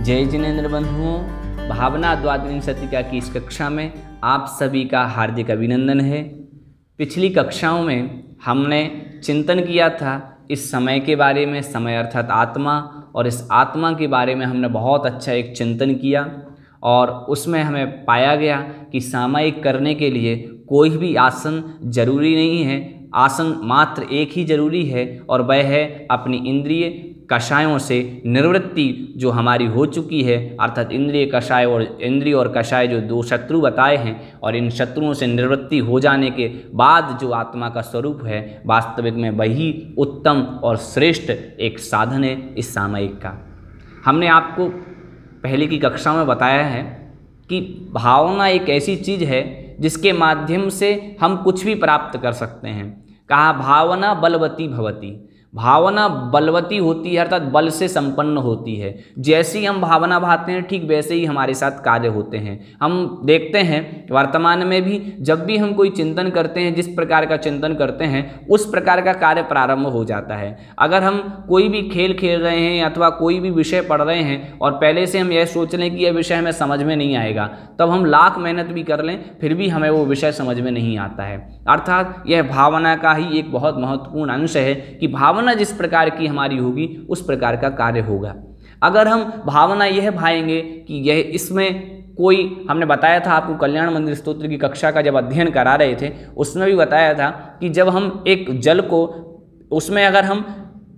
जय जिनेंद्र बंधुओं, भावना द्वादविंशतिका की इस कक्षा में आप सभी का हार्दिक अभिनंदन है। पिछली कक्षाओं में हमने चिंतन किया था इस समय के बारे में, समय अर्थात आत्मा, और इस आत्मा के बारे में हमने बहुत अच्छा एक चिंतन किया और उसमें हमें पाया गया कि सामायिक करने के लिए कोई भी आसन जरूरी नहीं है, आसन मात्र एक ही जरूरी है और वह है अपनी इंद्रिय कषायों से निवृत्ति जो हमारी हो चुकी है, अर्थात इंद्रिय कषाय और इंद्रिय और कषाय जो दो शत्रु बताए हैं, और इन शत्रुओं से निवृत्ति हो जाने के बाद जो आत्मा का स्वरूप है वास्तविक में वही उत्तम और श्रेष्ठ एक साधन है इस सामायिक का। हमने आपको पहले की कक्षा में बताया है कि भावना एक ऐसी चीज़ है जिसके माध्यम से हम कुछ भी प्राप्त कर सकते हैं। कहा भावना बलवती भवती, भावना बलवती होती है अर्थात बल से संपन्न होती है। जैसी हम भावना भाते हैं ठीक वैसे ही हमारे साथ कार्य होते हैं। हम देखते हैं वर्तमान में भी जब भी हम कोई चिंतन करते हैं, जिस प्रकार का चिंतन करते हैं उस प्रकार का कार्य प्रारंभ हो जाता है। अगर हम कोई भी खेल खेल रहे हैं अथवा कोई भी विषय पढ़ रहे हैं और पहले से हम यह सोच लें कि यह विषय हमें समझ में नहीं आएगा, तब हम लाख मेहनत भी कर लें फिर भी हमें वो विषय समझ में नहीं आता है। अर्थात यह भावना का ही एक बहुत महत्वपूर्ण अंश है कि भावना जिस प्रकार की हमारी होगी उस प्रकार का कार्य होगा। अगर हम भावना यह भाएंगे कि यह इसमें कोई, हमने बताया था आपको कल्याण मंदिर स्तोत्र की कक्षा का जब अध्ययन करा रहे थे उसमें भी बताया था कि जब हम एक जल को, उसमें अगर हम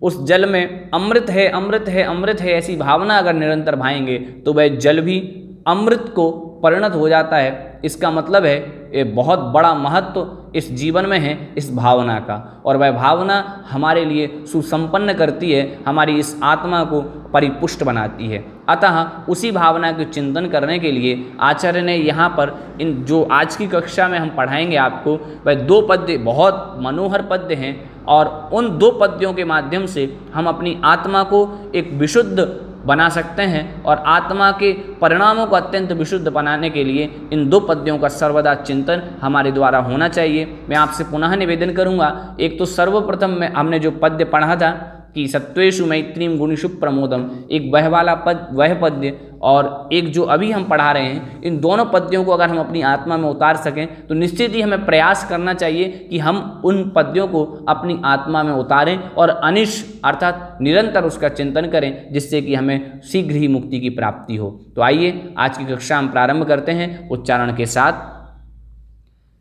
उस जल में अमृत है अमृत है अमृत है ऐसी भावना अगर निरंतर भाएंगे तो वह जल भी अमृत को परिणत हो जाता है। इसका मतलब है ये बहुत बड़ा महत्व इस जीवन में है इस भावना का, और वह भावना हमारे लिए सुसंपन्न करती है, हमारी इस आत्मा को परिपुष्ट बनाती है। अतः उसी भावना के चिंतन करने के लिए आचार्य ने यहाँ पर इन जो आज की कक्षा में हम पढ़ाएंगे आपको, वह दो पद्य बहुत मनोहर पद्य हैं और उन दो पद्यों के माध्यम से हम अपनी आत्मा को एक विशुद्ध बना सकते हैं और आत्मा के परिणामों को अत्यंत विशुद्ध बनाने के लिए इन दो पद्यों का सर्वदा चिंतन हमारे द्वारा होना चाहिए। मैं आपसे पुनः निवेदन करूंगा, एक तो सर्वप्रथम में हमने जो पद्य पढ़ा था कि सत्वेषु मैत्रीम गुणेषु प्रमोदम, एक वह वाला पद, वह पद्य, और एक जो अभी हम पढ़ा रहे हैं, इन दोनों पद्यों को अगर हम अपनी आत्मा में उतार सकें तो निश्चित ही हमें प्रयास करना चाहिए कि हम उन पद्यों को अपनी आत्मा में उतारें और अनिश अर्थात निरंतर उसका चिंतन करें, जिससे कि हमें शीघ्र ही मुक्ति की प्राप्ति हो। तो आइए आज की कक्षा हम प्रारंभ करते हैं उच्चारण के साथ।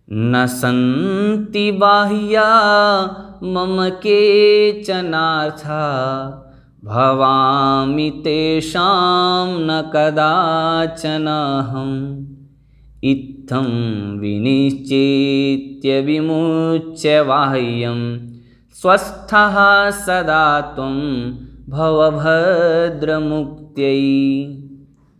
न सन्ति बाह्या मम केचनार्था भवामि तेषां न कदाचनाहम् इत्थं विनिश्चित्य विमुच्य बाह्यं स्वस्थः सदा त्वं भवभद्रमुक्त्यै।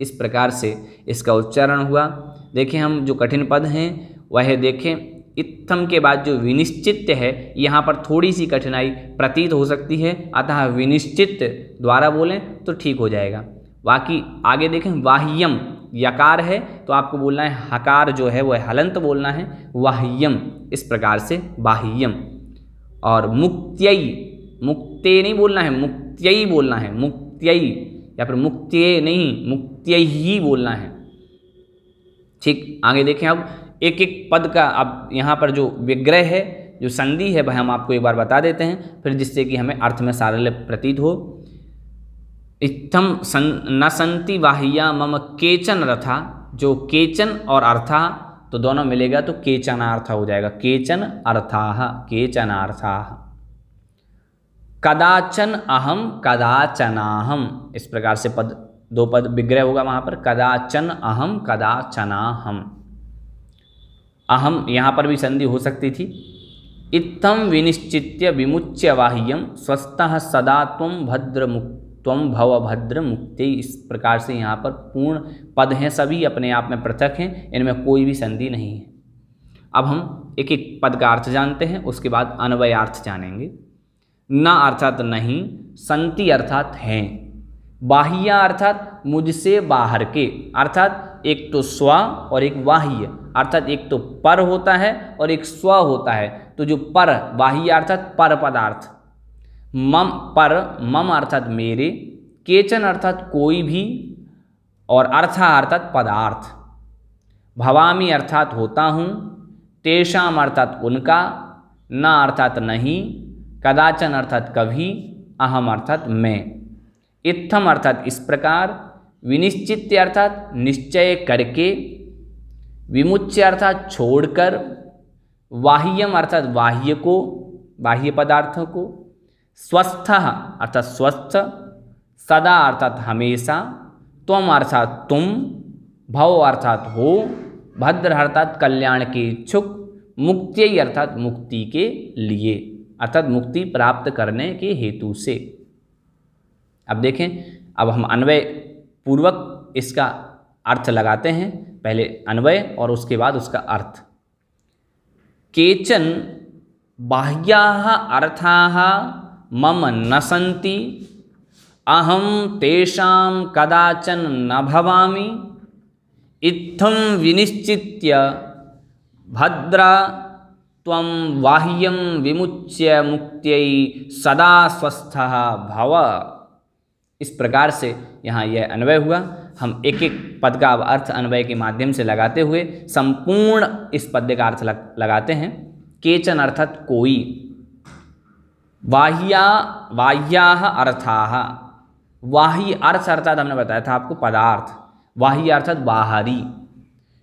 इस प्रकार से इसका उच्चारण हुआ। देखें हम जो कठिन पद हैं वह देखें, इत्थम के बाद जो विनिश्चित है यहाँ पर थोड़ी सी कठिनाई प्रतीत हो सकती है, अतः विनिश्चित द्वारा बोलें तो ठीक हो जाएगा। बाकी आगे देखें, बाह्यम यकार है तो आपको बोलना है हकार जो है वह हलंत बोलना है, बाह्यम, इस प्रकार से बाह्यम। और मुक्त्यई, मुक्ते नहीं बोलना है, मुक्त्यई बोलना है, मुक्त्यई, या फिर मुक्त्ये नहीं, मुक्त्यई ही बोलना है। ठीक, आगे देखें अब एक एक पद का, अब यहाँ पर जो विग्रह है, जो संधि है, वह हम आपको एक बार बता देते हैं फिर, जिससे कि हमें अर्थ में सारल्य प्रतीत हो। इत्थम न सन्ति बाह्या मम केचन रथा, जो केचन और अर्था तो दोनों मिलेगा तो केचनार्थ हो जाएगा, केचन अर्थाः केचनार्थाः। कदाचन अहम कदाचनाहम, इस प्रकार से पद, दो पद विग्रह होगा वहाँ पर, कदाचन अहम कदाचनाहम। अहम यहाँ पर भी संधि हो सकती थी। इत्थम विनिश्चित्य विमुच्य बाह्यम स्वस्थः सदा त्वं भव भद्र मुक्ति। इस प्रकार से यहाँ पर पूर्ण पद हैं, सभी अपने आप में पृथक हैं, इनमें कोई भी संधि नहीं है। अब हम एक एक पद का अर्थ जानते हैं, उसके बाद अन्वयार्थ जानेंगे। न अर्थात नहीं, संति अर्थात हैं, बाह्या अर्थात मुझसे बाहर के, अर्थात एक तो स्व और एक बाह्य, अर्थात एक तो पर होता है और एक स्व होता है। तो जो पर बाह्य अर्थात पर पदार्थ, मम पर, मम अर्थात मेरे, केचन अर्थात कोई भी, और अर्था अर्थात पदार्थ, भवामी अर्थात होता हूँ, तेषाम अर्थात उनका, न अर्थात नहीं, कदाचन अर्थात कभी, अहम अर्थात मैं। इत्थम अर्थात इस प्रकार, विनिश्चित्य अर्थात निश्चय करके, विमुच्य अर्थात छोड़कर, बाह्यम अर्थात बाह्य को, बाह्य पदार्थों को, स्वस्थ अर्थात स्वस्थ, सदा अर्थात हमेशा, त्वम अर्थात तुम, भव अर्थात हो, भद्र अर्थात कल्याण के इच्छुक, मुक्ति अर्थात मुक्ति के लिए, अर्थात मुक्ति प्राप्त करने के हेतु से। अब देखें, अब हम अन्वय पूर्वक इसका अर्थ लगाते हैं। पहले अन्वय और उसके बाद उसका अर्थ। केचन बाह्याः अर्थाः मम न सन्ति, अहम तेषां कदाचन न भवामि, इत्थं विनिश्चित्य भद्रा त्वं बाह्यं विमुच्य मुक्त्यै सदा स्वस्थः भव। इस प्रकार से यहाँ यह अन्वय हुआ। हम एक एक पद का अर्थ अन्वय के माध्यम से लगाते हुए संपूर्ण इस पद्य का अर्थ लगाते हैं। केचन अर्थात कोई, बाह्याः अर्थाः, बाह्य अर्थ अर्थात हमने बताया था आपको पदार्थ, बाह्य अर्थात बाहरी।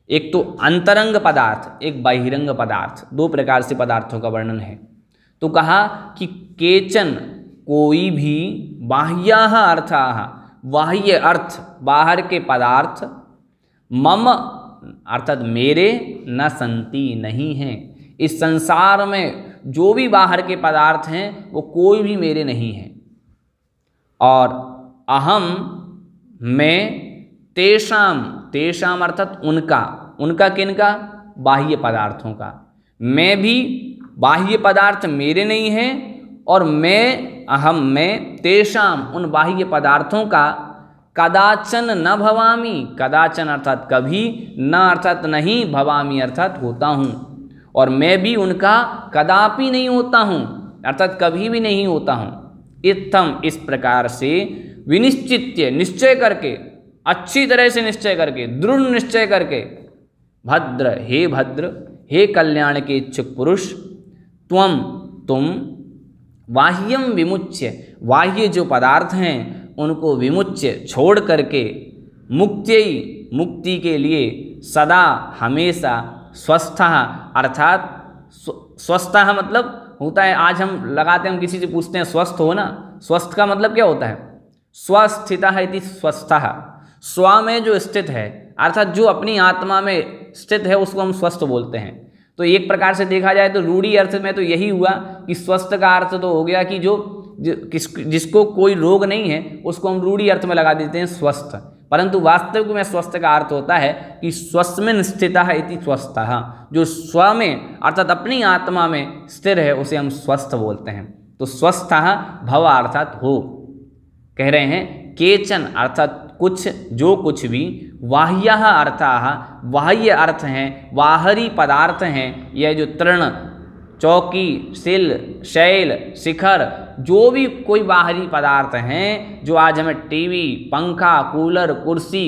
एक तो अंतरंग पदार्थ, एक बहिरंग पदार्थ, दो प्रकार से पदार्थों का वर्णन है। तो कहा कि केचन कोई भी, बाह्याः अर्थाः बाह्य अर्थ, बाहर के पदार्थ, मम अर्थात मेरे, न संति नहीं हैं। इस संसार में जो भी बाहर के पदार्थ हैं वो कोई भी मेरे नहीं हैं। और अहम मैं, तेषाम अर्थात उनका, उनका किनका, बाह्य पदार्थों का। मैं भी, बाह्य पदार्थ मेरे नहीं हैं, और मैं तेषाम उन बाह्य पदार्थों का, कदाचन न भवामी, कदाचन अर्थात कभी, न अर्थात नहीं, भवामी अर्थात होता हूँ, और मैं भी उनका कदापि नहीं होता हूँ, अर्थात कभी भी नहीं होता हूँ। इत्थम इस प्रकार से, विनिश्चित्य निश्चय करके, अच्छी तरह से निश्चय करके, दृढ़ निश्चय करके, भद्र हे कल्याण के इच्छुक पुरुष, त्वम तुम, बाह्यम विमुच्य बाह्य जो पदार्थ हैं उनको विमुच्य छोड़ करके, मुक्ति के लिए, सदा हमेशा, स्वस्थः अर्थात स्वस्थः मतलब होता है, आज हम लगाते हैं, हम किसी से पूछते हैं स्वस्थ हो ना, स्वस्थ का मतलब क्या होता है, स्वस्थितः इति स्वस्थः, स्व में जो स्थित है अर्थात जो अपनी आत्मा में स्थित है उसको हम स्वस्थ बोलते हैं। तो एक प्रकार से देखा जाए तो रूढ़ी अर्थ में तो यही हुआ कि स्वस्थ का अर्थ तो हो गया कि जिसको कोई रोग नहीं है उसको हम रूढ़ी अर्थ में लगा देते हैं स्वस्थ, परंतु वास्तविक में स्वस्थ का अर्थ होता है कि स्वस्मिन् स्थितः इति स्वस्थः, जो स्व में अर्थात अपनी आत्मा में स्थिर है उसे हम स्वस्थ बोलते हैं। तो स्वस्थः भव अर्थात हो। कह रहे हैं केचन अर्थात कुछ, जो कुछ भी, बाह्यः अर्थाः बाह्य अर्थ हैं, बाहरी पदार्थ हैं, यह जो तृण, चौकी, सिल, शैल, शिखर, जो भी कोई बाहरी पदार्थ हैं, जो आज हमें टीवी, पंखा, कूलर, कुर्सी,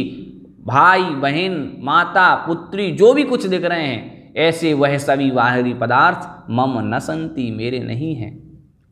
भाई बहन, माता, पुत्री, जो भी कुछ दिख रहे हैं, ऐसे वह सभी बाहरी पदार्थ मम न सन्ति मेरे नहीं हैं।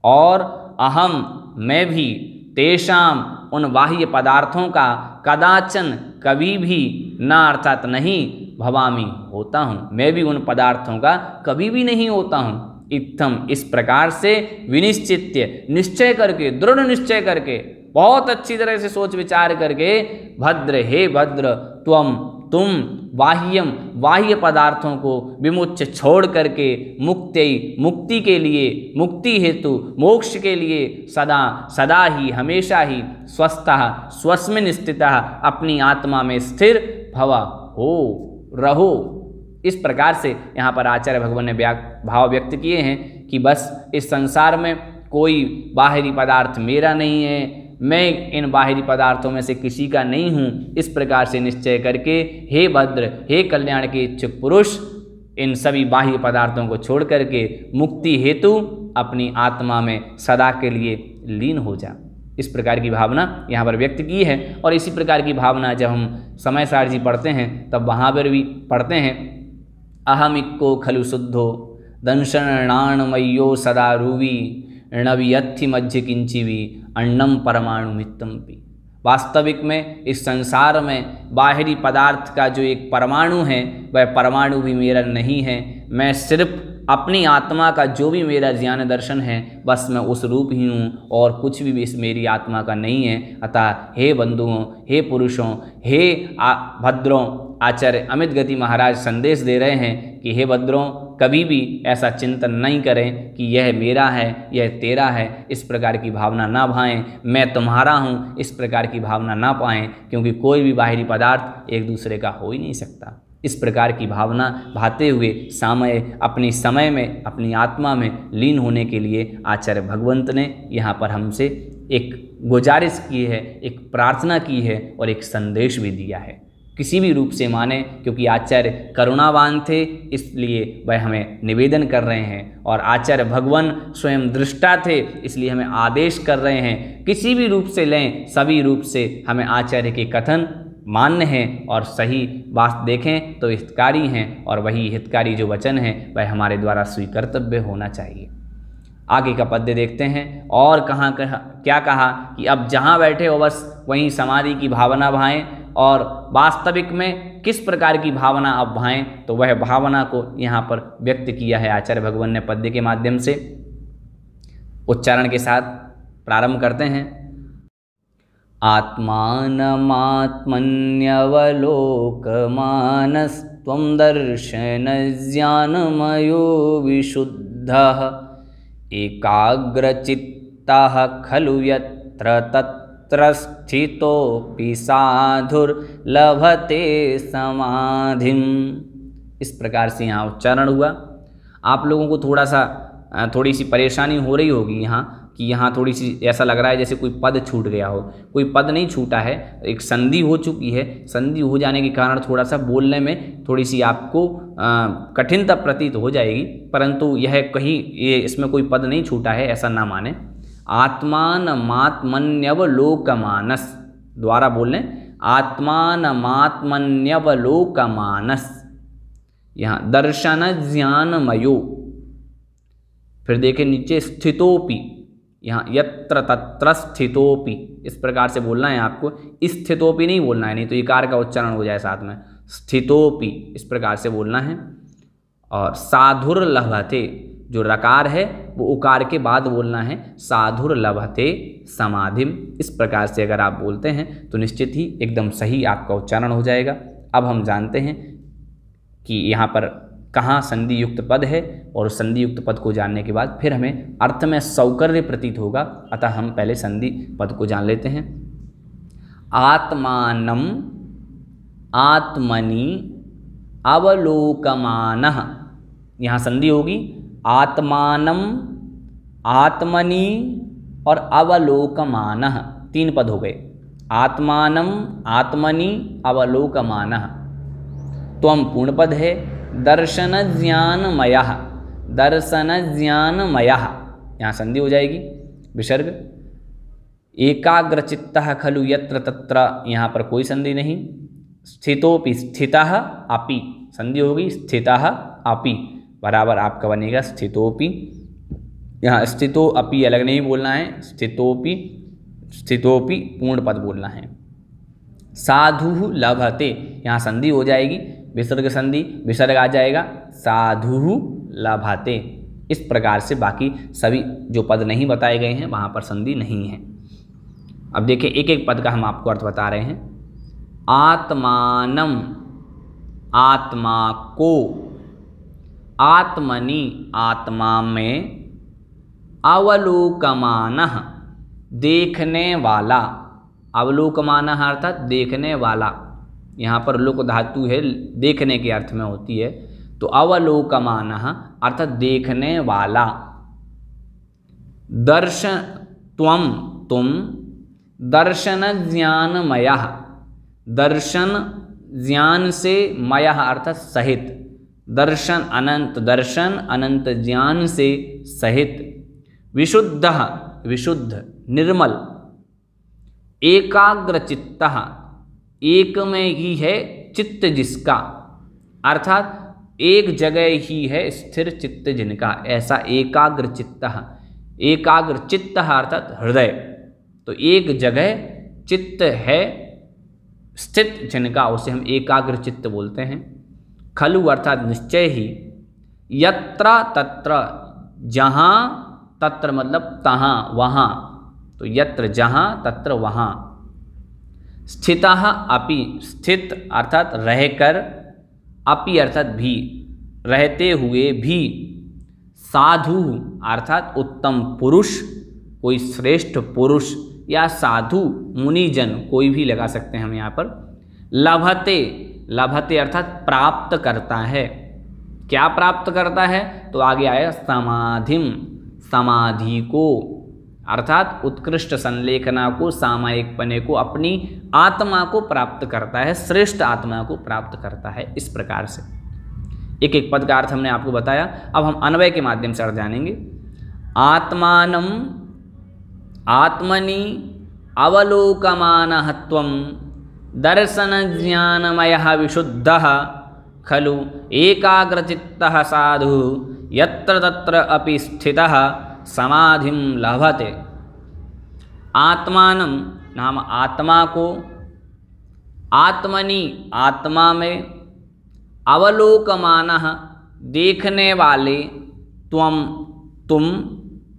और अहम मैं भी, तेषाम उन बाह्य पदार्थों का, कदाचन कभी भी, न अर्थात नहीं, भवामी होता हूँ, मैं भी उन पदार्थों का कभी भी नहीं होता हूँ। इत्थम इस प्रकार से, विनिश्चित्य निश्चय करके, दृढ़ निश्चय करके, बहुत अच्छी तरह से सोच विचार करके, भद्र हे भद्र, तुम बाह्यम बाह्य पदार्थों को विमुच्य छोड़ करके, मुक्ति के लिए, मुक्ति हेतु, मोक्ष के लिए, सदा ही, हमेशा ही, स्वस्थः स्वस्मिन् स्थितः अपनी आत्मा में स्थिर, भव हो, रहो। इस प्रकार से यहाँ पर आचार्य भगवान ने भाव व्यक्त किए हैं कि बस इस संसार में कोई बाहरी पदार्थ मेरा नहीं है, मैं इन बाहरी पदार्थों में से किसी का नहीं हूँ। इस प्रकार से निश्चय करके, हे भद्र, हे कल्याण के इच्छुक पुरुष, इन सभी बाह्य पदार्थों को छोड़ करके मुक्ति हेतु अपनी आत्मा में सदा के लिए लीन हो जा। इस प्रकार की भावना यहाँ पर व्यक्त की है। और इसी प्रकार की भावना जब हम समय सार जी पढ़ते हैं तब वहाँ पर भी पढ़ते हैं, अहमिक्को खलु शुद्धो दंशनाणमय्यो सदा रूवी णवियत्थि मध्य किंचिवी अन्नम परमाणु मित्तम पी। वास्तविक में इस संसार में बाहरी पदार्थ का जो एक परमाणु है वह परमाणु भी मेरा नहीं है। मैं सिर्फ अपनी आत्मा का जो भी मेरा ज्ञान दर्शन है बस मैं उस रूप ही हूँ और कुछ भी इस मेरी आत्मा का नहीं है। अतः हे बंधुओं, हे पुरुषों, हे भद्रों, आचार्य अमित गति महाराज संदेश दे रहे हैं कि हे भद्रों, कभी भी ऐसा चिंतन नहीं करें कि यह मेरा है, यह तेरा है। इस प्रकार की भावना ना भाएं, मैं तुम्हारा हूँ, इस प्रकार की भावना ना पाएं, क्योंकि कोई भी बाहरी पदार्थ एक दूसरे का हो ही नहीं सकता। इस प्रकार की भावना भाते हुए अपनी समय में अपनी आत्मा में लीन होने के लिए आचार्य भगवंत ने यहाँ पर हमसे एक गुजारिश की है, एक प्रार्थना की है और एक संदेश भी दिया है। किसी भी रूप से माने, क्योंकि आचार्य करुणावान थे इसलिए वह हमें निवेदन कर रहे हैं, और आचार्य भगवान स्वयं दृष्टा थे इसलिए हमें आदेश कर रहे हैं। किसी भी रूप से लें, सभी रूप से हमें आचार्य के कथन मान्य हैं और सही बात देखें तो हितकारी हैं, और वही हितकारी जो वचन है वह हमारे द्वारा स्वीकर्तव्य होना चाहिए। आगे का पद्य देखते हैं। और क्या कहा कि अब जहाँ बैठे हो बस वहीं समाधि की भावना भाएं, और वास्तविक में किस प्रकार की भावना अब भाएं, तो वह भावना को यहाँ पर व्यक्त किया है आचार्य भगवान ने पद्य के माध्यम से। उच्चारण के साथ प्रारंभ करते हैं। आत्मानमात्मन्यवलोकमानस्त्वं दर्शनज्ञानमयो विशुद्धः एकाग्रचित्तः खलु यत्र तत्र स्थितोऽपि साधुर्लभते समाधिम्। इस प्रकार से यहाँ उच्चारण हुआ। आप लोगों को थोड़ी सी परेशानी हो रही होगी यहाँ कि यहाँ थोड़ी सी ऐसा लग रहा है जैसे कोई पद छूट गया हो। कोई पद नहीं छूटा है, एक संधि हो चुकी है। संधि हो जाने के कारण थोड़ा सा बोलने में थोड़ी सी आपको कठिनता प्रतीत हो जाएगी, परंतु यह इसमें कोई पद नहीं छूटा है ऐसा ना माने। आत्मानमात्मन्यवलोकमानस, द्वारा बोल लें, आत्मानमात्मन्यवलोकमानस। यहाँ दर्शन ज्ञानमयो, फिर देखें नीचे स्थितोपि, यहाँ यत्र तत्र स्थितोपि, इस प्रकार से बोलना है आपको। स्थितोपि नहीं बोलना है, नहीं तो इकार का उच्चारण हो जाए साथ में। स्थितोपि इस प्रकार से बोलना है। और साधुर्लभते, जो रकार है वो उकार के बाद बोलना है। साधुर्लभते समाधिम, इस प्रकार से अगर आप बोलते हैं तो निश्चित ही एकदम सही आपका उच्चारण हो जाएगा। अब हम जानते हैं कि यहाँ पर कहाँ संधि युक्त पद है, और संधि युक्त पद को जानने के बाद फिर हमें अर्थ में सौकर्य प्रतीत होगा। अतः हम पहले संधि पद को जान लेते हैं। आत्मानम आत्मनि अवलोकमानः, यहाँ संधि होगी। आत्मानम आत्मनि और अवलोकमानः, 3 पद हो गए। आत्मानम आत्मनि अवलोकमानः। तो हम पूर्ण पद है। दर्शन ज्ञानमयः, दर्शन ज्ञानमयः, यहाँ संधि हो जाएगी विसर्ग। एकाग्रचित्तः खलु यत्र तत्र, यहाँ पर कोई संधि नहीं। स्थितोपि, स्थितः अपि, संधि होगी। स्थितः अपि बराबर आपका बनेगा स्थितोपि। यहाँ स्थितो अपि अलग नहीं बोलना है, स्थितोपि, स्थितोपि पूर्ण पद बोलना है। साधु लभते, यहाँ संधि हो जाएगी, विसर्ग संधि, विसर्ग आ जाएगा। साधु लभते, इस प्रकार से बाकी सभी जो पद नहीं बताए गए हैं वहाँ पर संधि नहीं है। अब देखिए एक एक पद का हम आपको अर्थ बता रहे हैं। आत्मानम, आत्मा को, आत्मनि आत्मा में, अवलोकमानः देखने वाला, अवलोकमानः अर्थात देखने वाला। यहाँ पर लोक धातु है, देखने के अर्थ में होती है, तो अवलोकमानः अर्थात देखने वाला। दर्शन त्वम, तुम, दर्शन ज्ञानमयः, दर्शन ज्ञान से, मयः अर्थात सहित, दर्शन अनंत ज्ञान से सहित। विशुद्धः, विशुद्ध निर्मल, एकाग्रचित्तः, एक में ही है चित्त जिसका, अर्थात एक जगह ही है स्थिर चित्त जिनका, ऐसा एकाग्रचित्तः। एकाग्रचित्तः अर्थात हृदय, तो एक जगह चित्त है स्थित जिनका, उसे हम एकाग्रचित्त बोलते हैं। खलु अर्थात निश्चय ही, यत्र तत्र, जहाँ, तत्र मतलब तहाँ वहाँ, तो यत्र जहाँ, तत्र वहाँ। स्थितः अपि, स्थित अर्थात रहकर, अपि अर्थात भी, रहते हुए भी। साधु अर्थात उत्तम पुरुष, कोई श्रेष्ठ पुरुष या साधु मुनिजन, कोई भी लगा सकते हैं हम यहाँ पर। लभते, लभते अर्थात प्राप्त करता है। क्या प्राप्त करता है? तो आगे आया समाधिम, समाधि को, अर्थात उत्कृष्ट संलेखना को, सामायिकपने को, अपनी आत्मा को प्राप्त करता है, श्रेष्ठ आत्मा को प्राप्त करता है। इस प्रकार से एक एक पद का अर्थ हमने आपको बताया। अब हम अन्वय के माध्यम से अर्थ जानेंगे। आत्मानम आत्मनि अवलोकमानः त्वं दर्शन ज्ञानमयः विशुद्धः खलु एकाग्रचित्तः साधु यत्र तत्र अपि स्थितः समाधिं लभते। आत्मानं नाम आत्मा को, आत्मनि आत्मा में, अवलोकमानः देखने वाले, त्वं तुम,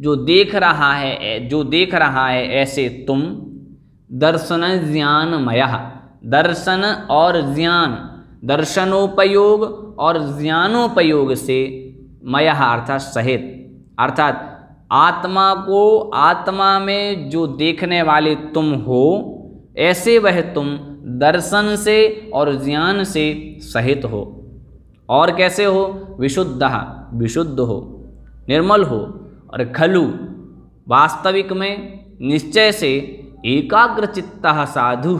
जो देख रहा है, जो देख रहा है ऐसे तुम, दर्शन ज्ञानमयः, दर्शन और ज्ञान, दर्शनोपयोग और ज्ञानोपयोग से, मयः अर्थात सहित, अर्थात आत्मा को, आत्मा में जो देखने वाले तुम हो, ऐसे वह तुम दर्शन से और ज्ञान से सहित हो। और कैसे हो? विशुद्धः, विशुद्ध हो, निर्मल हो। और खलु वास्तविक में, निश्चय से, एकाग्रचित्तः साधु,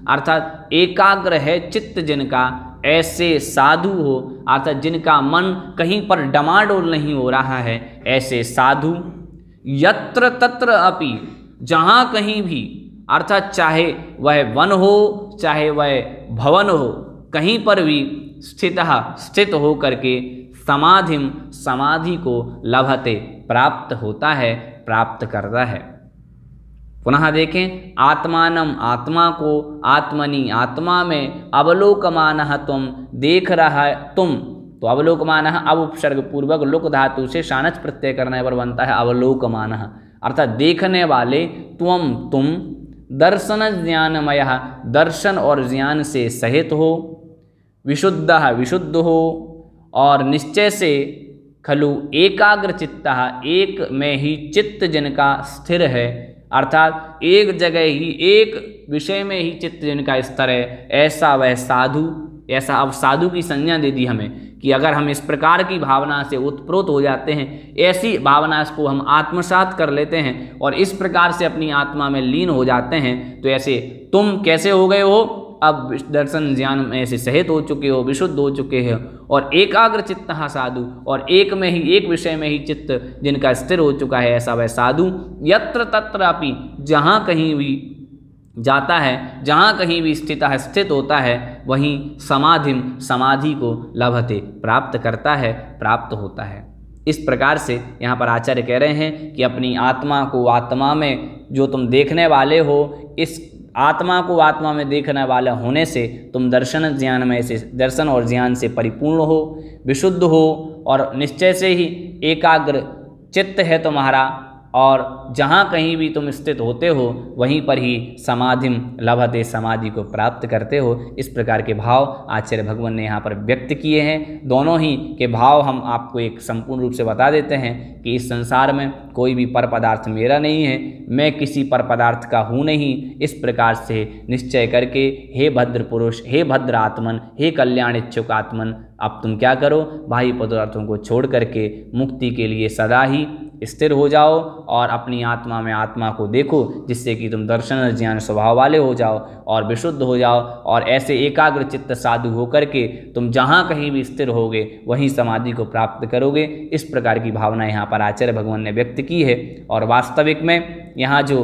अर्थात एकाग्र है चित्त जिनका, ऐसे साधु हो, अर्थात जिनका मन कहीं पर डमाडोल नहीं हो रहा है, ऐसे साधु। यत्र तत्र अपि, जहाँ कहीं भी, अर्थात चाहे वह वन हो, चाहे वह भवन हो, कहीं पर भी स्थित हो करके समाधिम, समाधि को लभते प्राप्त होता है, प्राप्त करता है। पुनः देखें, आत्मानम आत्मा को, आत्मनि आत्मा में, अवलोकमानः तुम देख रहा है तुम, तो अवलोकमानः अब उपसर्ग पूर्वक लुक धातु से शानच प्रत्यय करने पर बनता है अवलोकमानः, अर्थात देखने वाले, त्वं तुम, दर्शन ज्ञानमयः दर्शन और ज्ञान से सहित हो, विशुद्धः विशुद्ध हो, और निश्चय से, खलु एकाग्रचित्तः एक में ही चित्त जिनका स्थिर है, अर्थात एक जगह ही, एक विषय में ही चित्त जिनका स्थिर है, ऐसा वह साधु। ऐसा अब साधु की संज्ञा दे दी हमें कि अगर हम इस प्रकार की भावना से उत्प्रोत हो जाते हैं, ऐसी भावना को हम आत्मसात कर लेते हैं और इस प्रकार से अपनी आत्मा में लीन हो जाते हैं, तो ऐसे तुम कैसे हो गए हो? अब दर्शन ज्ञान में से सहित हो चुके हो, विशुद्ध हो चुके हो, और एकाग्र चित्तः साधु, और एक में ही, एक विषय में ही चित्त जिनका स्थिर हो चुका है, ऐसा वह साधु। यत्र तत्र अपि, जहाँ कहीं भी जाता है, जहाँ कहीं भी स्थित होता है, वहीं समाधिम, समाधि को लभते प्राप्त करता है, प्राप्त होता है। इस प्रकार से यहाँ पर आचार्य कह रहे हैं कि अपनी आत्मा को, आत्मा में जो तुम देखने वाले हो, इस आत्मा को आत्मा में देखने वाले होने से तुम दर्शन ज्ञान में से, दर्शन और ज्ञान से परिपूर्ण हो, विशुद्ध हो, और निश्चय से ही एकाग्र चित्त है तुम्हारा, और जहाँ कहीं भी तुम स्थित होते हो, वहीं पर ही समाधिम लभते, समाधि को प्राप्त करते हो। इस प्रकार के भाव आचार्य भगवान ने यहाँ पर व्यक्त किए हैं। दोनों ही के भाव हम आपको एक संपूर्ण रूप से बता देते हैं कि इस संसार में कोई भी पर पदार्थ मेरा नहीं है, मैं किसी पर पदार्थ का हूँ नहीं। इस प्रकार से निश्चय करके, हे भद्र पुरुष, हे भद्र आत्मन, हे कल्याण इच्छुक आत्मन, अब तुम क्या करो? बाह्य पदार्थों को छोड़ करके मुक्ति के लिए सदा ही स्थिर हो जाओ और अपनी आत्मा में आत्मा को देखो, जिससे कि तुम दर्शन ज्ञान स्वभाव वाले हो जाओ और विशुद्ध हो जाओ, और ऐसे एकाग्र चित्त साधु होकर के तुम जहाँ कहीं भी स्थिर होगे वहीं समाधि को प्राप्त करोगे। इस प्रकार की भावना यहाँ पर आचार्य भगवान ने व्यक्त की है। और वास्तविक में यहाँ जो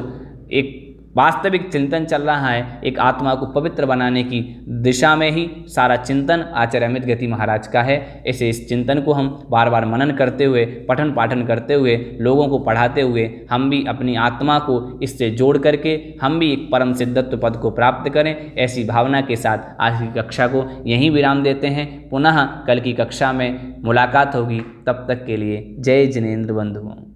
एक वास्तविक चिंतन चल रहा है एक आत्मा को पवित्र बनाने की दिशा में ही सारा चिंतन आचार्य अमित गति महाराज का है। ऐसे इस चिंतन को हम बार बार मनन करते हुए, पठन पाठन करते हुए, लोगों को पढ़ाते हुए हम भी अपनी आत्मा को इससे जोड़ करके हम भी एक परम सिद्धत्व पद को प्राप्त करें। ऐसी भावना के साथ आज की कक्षा को यहीं विराम देते हैं। पुनः कल की कक्षा में मुलाकात होगी। तब तक के लिए जय जिनेंद्र बंधुओं।